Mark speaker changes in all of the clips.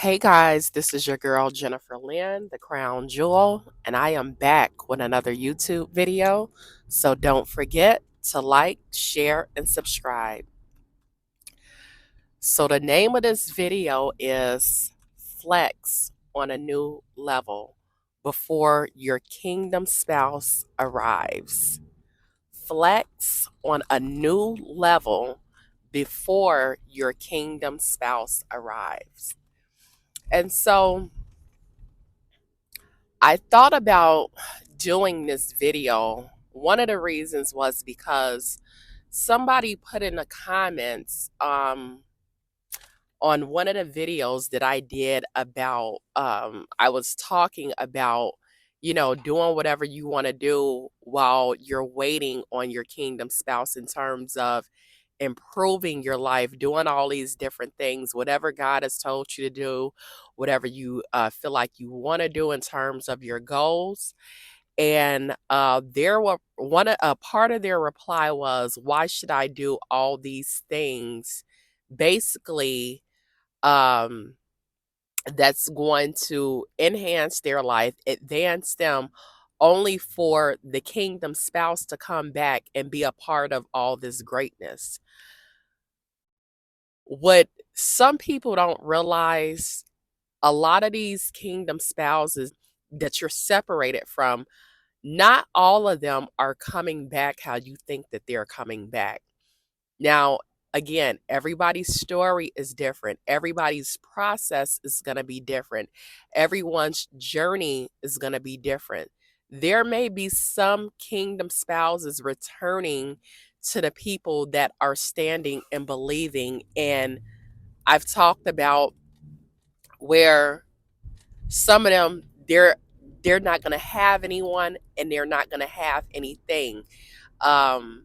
Speaker 1: Hey guys, this is your girl Jennifer Lynn, the Crown Jewel, and I am back with another YouTube video. So don't forget to like, share, and subscribe. So the name of this video is Flex on a New Level Before Your Kingdom Spouse Arrives. Flex on a new level before your kingdom spouse arrives. And so I thought about doing this video. One of the reasons was because somebody put in the comments on one of the videos that I did about, I was talking about, doing whatever you want to do while you're waiting on your kingdom spouse in terms of improving your life, doing all these different things, whatever God has told you to do, whatever you feel like you want to do in terms of your goals. And there were a part of their reply was, "Why should I do all these things?" Basically, um, that's going to enhance their life, advance them, only for the kingdom spouse to come back and be a part of all this greatness. What some people don't realize, a lot of these kingdom spouses that you're separated from, not all of them are coming back how you think that they're coming back. Now, again, everybody's story is different. Everybody's process is going to be different. Everyone's journey is going to be different. There may be some kingdom spouses returning to the people that are standing and believing. And I've talked about where some of them, they're not going to have anyone and they're not going to have anything. Um,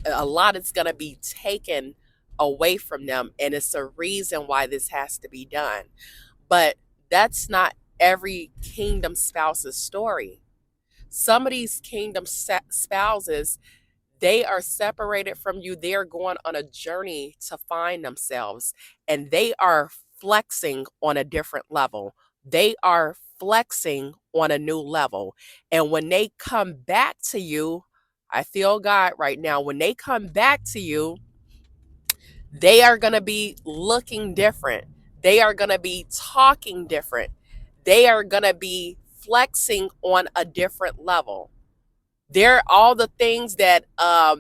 Speaker 1: a lot is going to be taken away from them, and it's a reason why this has to be done. But that's not every kingdom spouse's story. Some of these kingdom spouses, they are separated from you. They are going on a journey to find themselves, and they are flexing on a different level. They are flexing on a new level. And when they come back to you, I feel God right now, when they come back to you, they are going to be looking different. They are going to be talking different. They are going to be flexing on a different level. They're all the things that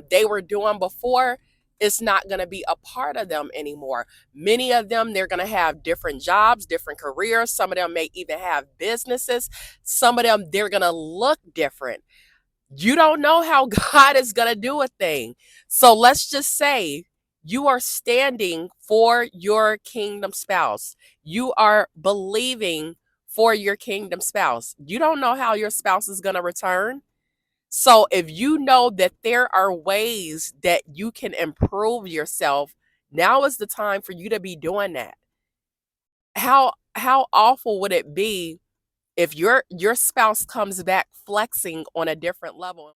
Speaker 1: they were doing before, it's not going to be a part of them anymore. Many of them, they're going to have different jobs, different careers. Some of them may even have businesses. Some of them, they're going to look different. You don't know how God is going to do a thing. So let's just say you are standing for your kingdom spouse. You are believing for your kingdom spouse. You don't know how your spouse is going to return. So if you know that there are ways that you can improve yourself, now is the time for you to be doing that. How awful would it be if your spouse comes back flexing on a different level,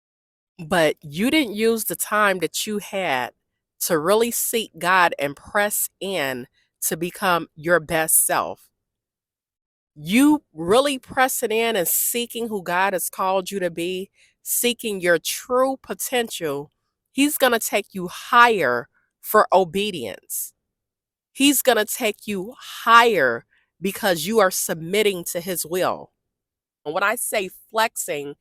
Speaker 1: but you didn't use the time that you had to really seek God and press in to become your best self? You really pressing in and seeking who God has called you to be, seeking your true potential, He's going to take you higher for obedience. He's going to take you higher because you are submitting to His will. And when I say flexing,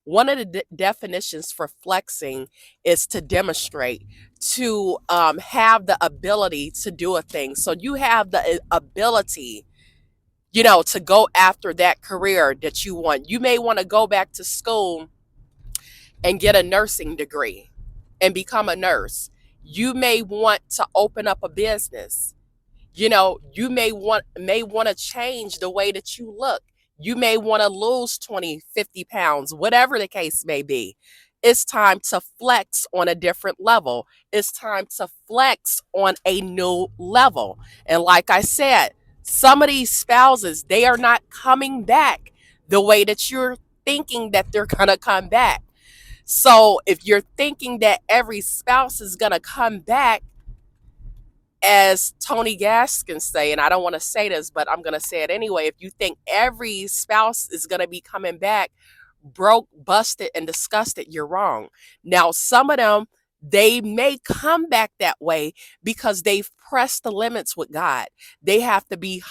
Speaker 1: one of the definitions for flexing is to demonstrate, to have the ability to do a thing. So you have the ability, to go after that career that you want. You may want to go back to school and get a nursing degree and become a nurse. You may want to open up a business. You may want to change the way that you look. You may want to lose 20, 50 pounds, whatever the case may be. It's time to flex on a different level. It's time to flex on a new level. And like I said, some of these spouses, they are not coming back the way that you're thinking that they're going to come back. So if you're thinking that every spouse is going to come back, as Tony Gaskins say, and I don't want to say this, but I'm going to say it anyway. If you think every spouse is going to be coming back broke, busted, and disgusted, you're wrong. Now, some of them, they may come back that way because they've pressed the limits with God. They have to be.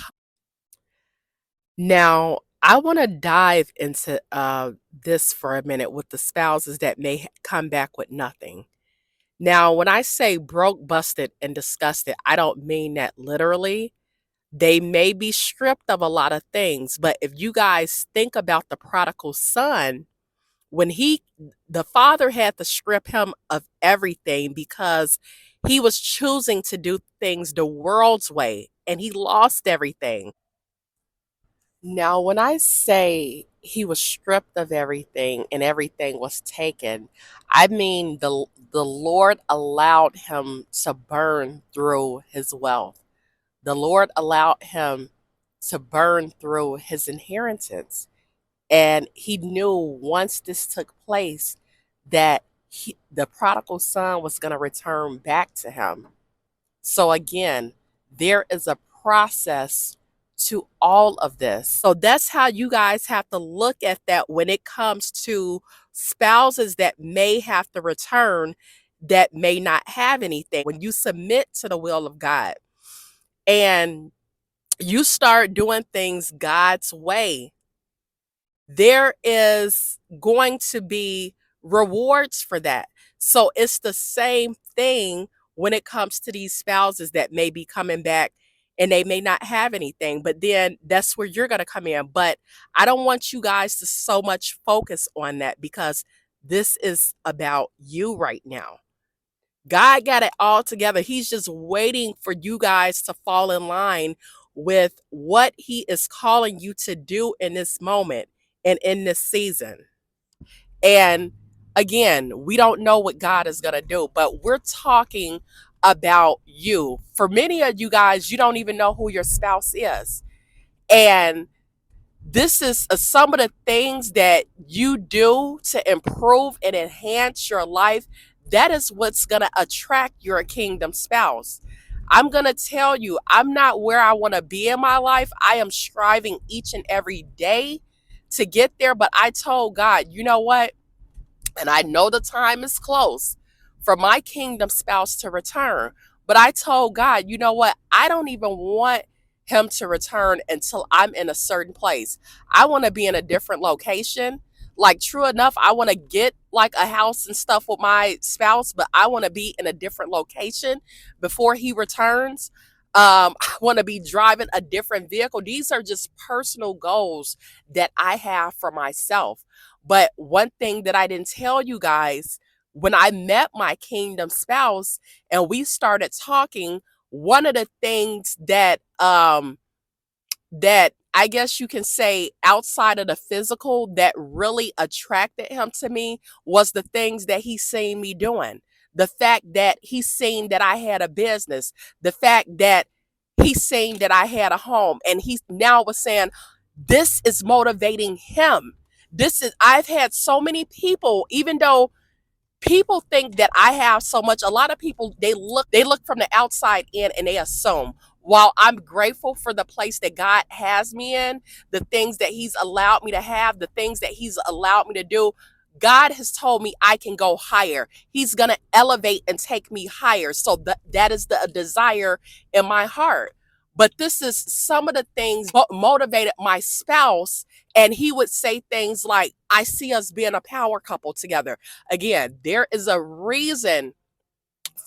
Speaker 1: Now, I want to dive into this for a minute with the spouses that may come back with nothing. Now, when I say broke, busted, and disgusted, I don't mean that literally. They may be stripped of a lot of things, but if you guys think about the prodigal son, when the father had to strip him of everything because he was choosing to do things the world's way and he lost everything. Now, when I say he was stripped of everything and everything was taken, I mean the Lord allowed him to burn through his wealth. The Lord allowed him to burn through his inheritance. And he knew once this took place that the prodigal son was going to return back to him. So again, there is a process to all of this. So that's how you guys have to look at that when it comes to spouses that may have to return that may not have anything. When you submit to the will of God and you start doing things God's way, there is going to be rewards for that. So it's the same thing when it comes to these spouses that may be coming back and they may not have anything, but then that's where you're going to come in. But I don't want you guys to so much focus on that because this is about you right now. God got it all together. He's just waiting for you guys to fall in line with what he is calling you to do in this moment and in this season. And again, we don't know what God is going to do, but we're talking about you. For many of you guys, you don't even know who your spouse is. And this is some of the things that you do to improve and enhance your life. That is what's going to attract your kingdom spouse. I'm going to tell you, I'm not where I want to be in my life. I am striving each and every day to get there. But I told God, you know what? And I know the time is close for my kingdom spouse to return. But I told God, you know what? I don't even want him to return until I'm in a certain place. I want to be in a different location. Like, true enough, I want to get like a house and stuff with my spouse, but I want to be in a different location before he returns. I want to be driving a different vehicle. These are just personal goals that I have for myself. But one thing that I didn't tell you guys, when I met my kingdom spouse and we started talking, one of the things that I guess you can say outside of the physical that really attracted him to me was the things that he seen me doing. The fact that he seen that I had a business, the fact that he seen that I had a home, and he now was saying, this is motivating him. I've had so many people, even though people think that I have so much. A lot of people, they look from the outside in and they assume. While I'm grateful for the place that God has me in, the things that he's allowed me to have, the things that he's allowed me to do, God has told me I can go higher. He's going to elevate and take me higher. So that is the desire in my heart. But this is some of the things motivated my spouse. And he would say things like, I see us being a power couple together. Again, there is a reason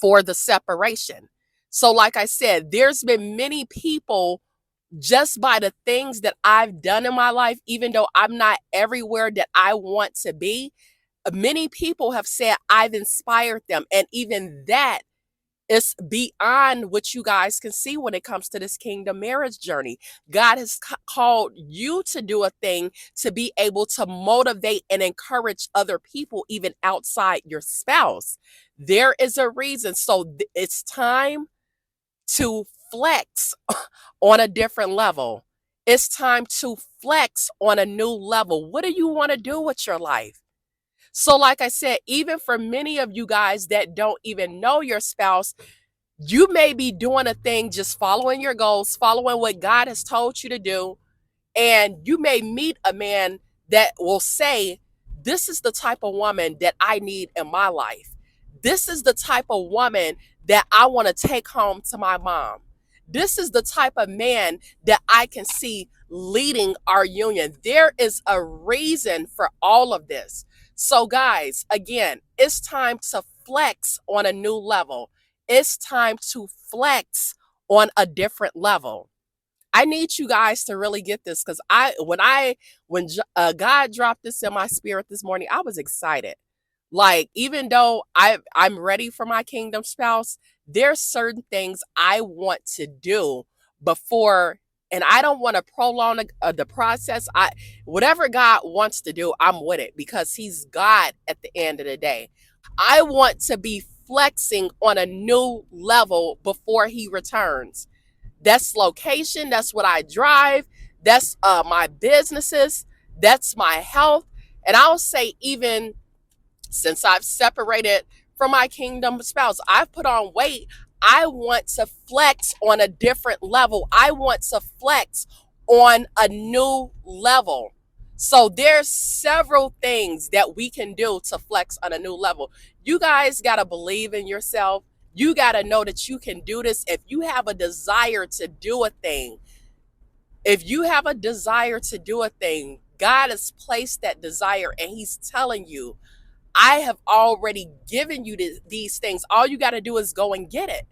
Speaker 1: for the separation. So, like I said, there's been many people just by the things that I've done in my life, even though I'm not everywhere that I want to be, many people have said I've inspired them. And even that is beyond what you guys can see when it comes to this kingdom marriage journey. God has called you to do a thing to be able to motivate and encourage other people, even outside your spouse. There is a reason. So it's time to flex on a different level. It's time to flex on a new level. What do you want to do with your life? So, like I said, even for many of you guys that don't even know your spouse, You may be doing a thing, just following your goals, following what God has told you to do, and you may meet a man that will say, this is the type of woman that I need in my life. This is the type of woman that I want to take home to my mom. This is the type of man that I can see leading our union. There is a reason for all of this. So, guys, again, it's time to flex on a new level. It's time to flex on a different level. I need you guys to really get this, because when God dropped this in my spirit this morning, I was excited. Like, even though I'm ready for my kingdom spouse, there's certain things I want to do before, and I don't want to prolong the process. I Whatever God wants to do, I'm with it, because He's God at the end of the day. I want to be flexing on a new level before He returns. That's location. That's what I drive. That's my businesses. That's my health. And I'll say, even since I've separated from my kingdom spouse, I've put on weight. I want to flex on a different level. I want to flex on a new level. So there's several things that we can do to flex on a new level. You guys got to believe in yourself. You got to know that you can do this. If you have a desire to do a thing, if you have a desire to do a thing, God has placed that desire, and He's telling you, I have already given you these things. All you got to do is go and get it.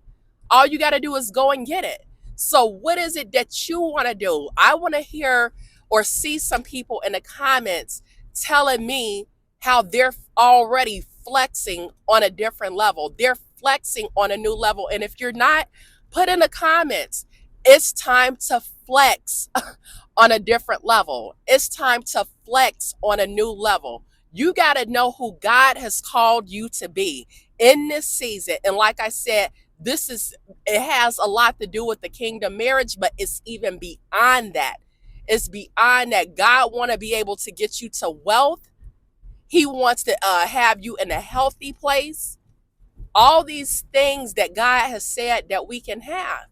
Speaker 1: All you got to do is go and get it. So, what is it that you want to do? I want to hear or see some people in the comments telling me how they're already flexing on a different level. They're flexing on a new level. And if you're not, put in the comments, it's time to flex on a different level. It's time to flex on a new level. You got to know who God has called you to be in this season. And like I said, it has a lot to do with the kingdom marriage, but it's even beyond that. It's beyond that. God want to be able to get you to wealth. He wants to have you in a healthy place. All these things that God has said that we can have.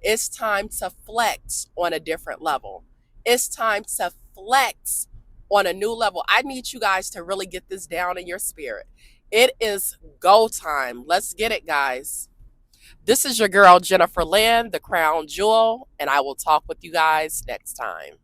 Speaker 1: It's time to flex on a different level. It's time to flex on a new level. I need you guys to really get this down in your spirit. It is go time. Let's get it, guys. This is your girl, Jennifer Lynn, the crown jewel, and I will talk with you guys next time.